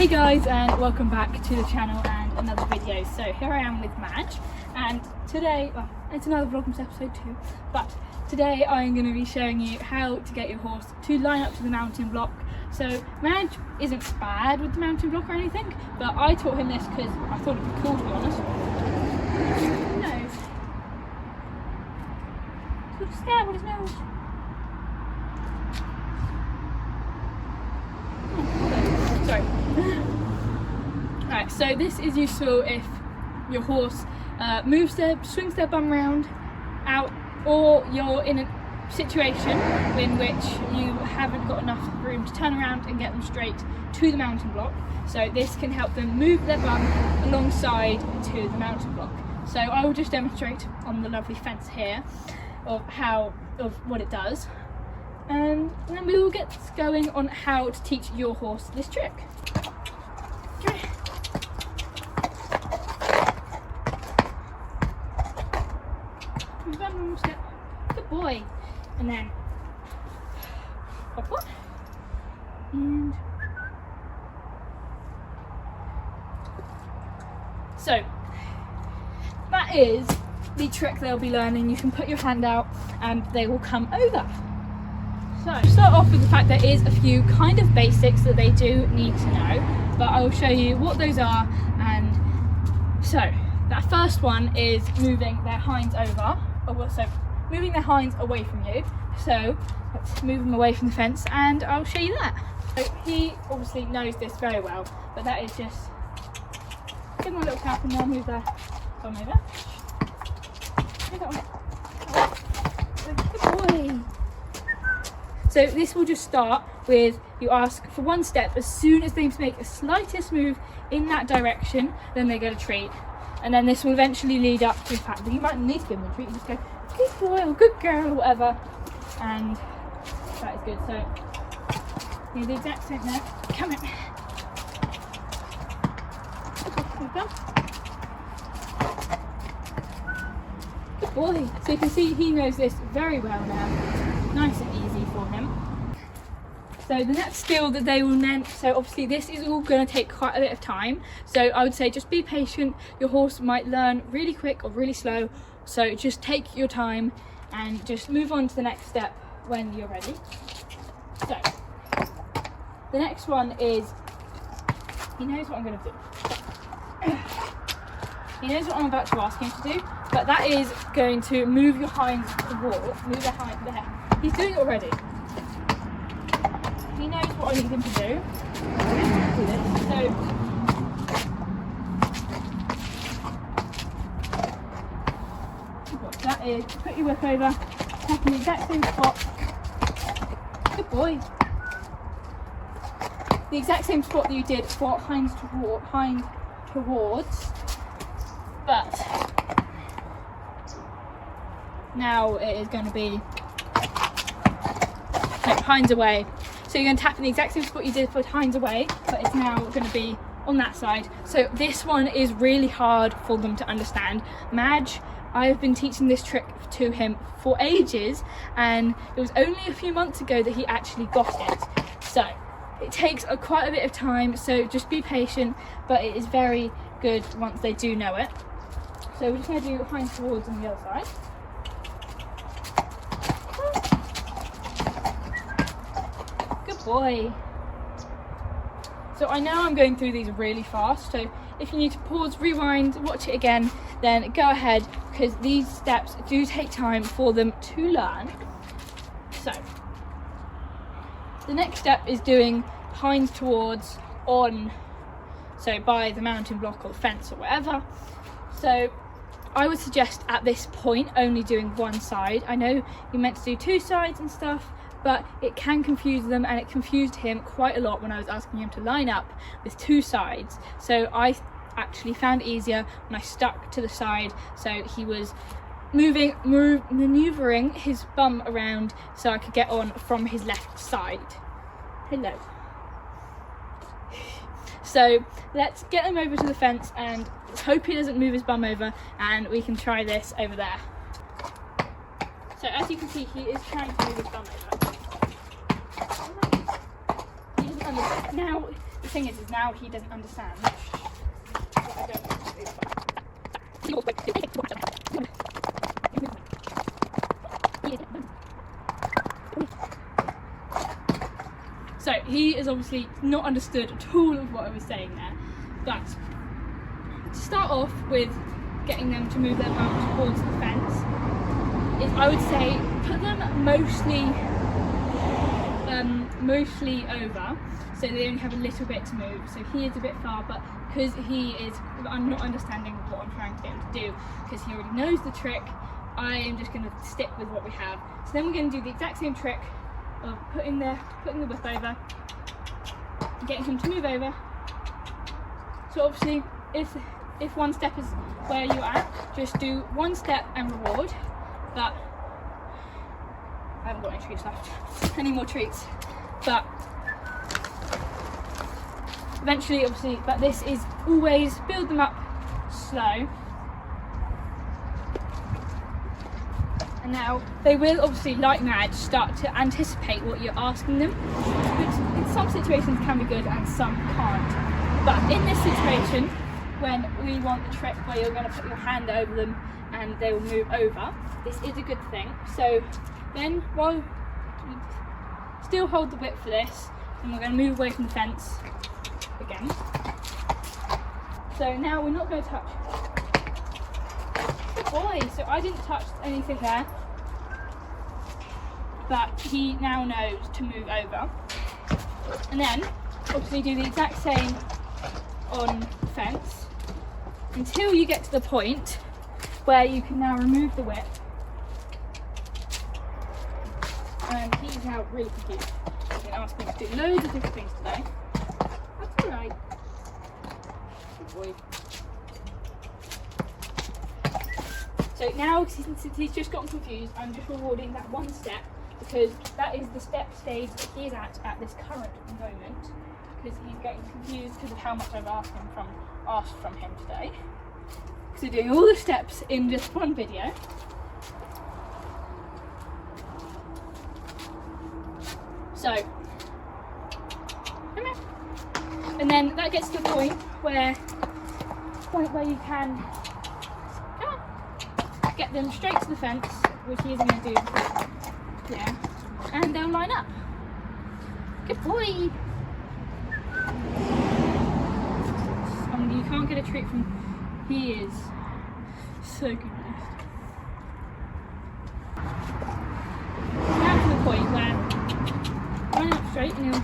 guys, and welcome back to the channel and another video. So here I am with Madge, and today, well, it's another Vlogmas episode too, but today I'm going to be showing you how to get your horse to line up to the mountain block. So Madge isn't bad with the mountain block or anything, but I taught him this because I thought it'd be cool, to be honest. Nose. He's got a scab on his nose. Sorry. Alright, so this is useful if your horse swings their bum round, out, or you're in a situation in which you haven't got enough room to turn around and get them straight to the mountain block. So this can help them move their bum alongside to the mountain block. So I will just demonstrate on the lovely fence here of what it does. And then we will get going on how to teach your horse this trick. One step. Good boy. And then hop on. And so that is the trick they'll be learning. You can put your hand out and they will come over. So start off with the fact there is a few kind of basics that they do need to know, but I will show you what those are. And so that first one is moving their hinds over, so moving their hinds away from you. So let's move them away from the fence and I'll show you that. So he obviously knows this very well, but that is just give them a little tap and they'll move their bum over. Good boy. So this will just start with you ask for one step. As soon as they make the slightest move in that direction, then they get a treat. And then this will eventually lead up to the fact that you might need to give them a treat. You just go, good boy or good girl or whatever. And that is good. So you do the exact same there. Come in. Good boy. So you can see he knows this very well now. Nice and easy for him. So the next skill that they will learn, so obviously this is all going to take quite a bit of time, so I would say just be patient. Your horse might learn really quick or really slow, so just take your time and just move on to the next step when you're ready. So the next one is, he knows what I'm going to do. He knows what I'm about to ask him to do, but that is going to move your hinds towards, move their hinds there. He's doing it already. He knows what I need him to do. So what that is, put your whip over, tap in the exact same spot. Good boy. The exact same spot that you did for hind towards, but now it is going to be hinds away. So you're going to tap in the exact same spot you did for hinds away, but it's now going to be on that side. So this one is really hard for them to understand. Madge, I've been teaching this trick to him for ages, and it was only a few months ago that he actually got it. So it takes quite a bit of time, so just be patient, but it is very good once they do know it. So we're just going to do hinds towards on the other side. Boy. So I know I'm going through these really fast, so if you need to pause, rewind, watch it again, then go ahead, because these steps do take time for them to learn. So the next step is doing hinds towards on, so by the mountain block or the fence or whatever. So I would suggest at this point only doing one side. I know you're meant to do two sides and stuff, but it can confuse them, and it confused him quite a lot when I was asking him to line up with two sides. So I actually found it easier when I stuck to the side, so he was maneuvering his bum around so I could get on from his left side. Hello. So let's get him over to the fence and hope he doesn't move his bum over, and we can try this over there. So as you can see, he is trying to move his bum over. Now, the thing is now he doesn't understand. So he is obviously not understood at all of what I was saying there. But to start off with getting them to move their bum towards the fence, is I would say put them mostly over, so they only have a little bit to move. So he is a bit far, but because I'm not understanding what I'm trying to get him to do, because he already knows the trick, I am just going to stick with what we have. So then we're going to do the exact same trick of putting the whip over, getting him to move over. So obviously, if one step is where you're at, just do one step and reward. But I haven't got any treats left, any more treats. But eventually, obviously, but this is always build them up slow. And now they will obviously, like mad, start to anticipate what you're asking them, which in some situations can be good and some can't. But in this situation, when we want the trick where you're going to put your hand over them and they will move over, this is a good thing. So then while we still hold the whip for this, and we're going to move away from the fence again. So now we're not going to touch. Good boy. So I didn't touch anything there, but he now knows to move over. And then obviously do the exact same on the fence until you get to the point where you can now remove the whip. And he's now really confused. He's been asking me to do loads of different things today. That's alright. Good boy. So now, since he's just gotten confused, I'm just rewarding that one step, because that is the step stage that he is at this current moment, because he's getting confused because of how much I've asked from him today. So doing all the steps in just one video. So, and then that gets to the point where you can get them straight to the fence, which he isn't going to do. Yeah, and they'll line up. Good boy. You can't get a treat from. He is so good at this. Now to the point where line up straight and he'll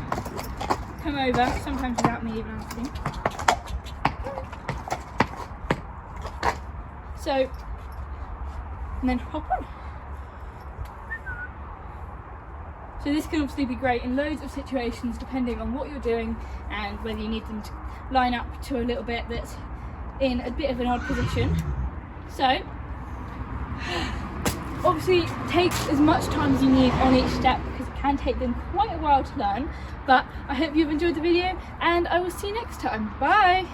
come over, sometimes without me even asking. So, and then hop on. So this can obviously be great in loads of situations depending on what you're doing and whether you need them to line up to a little bit that's in a bit of an odd position. So obviously take as much time as you need on each step, because it can take them quite a while to learn. But I hope you've enjoyed the video and I will see you next time. Bye!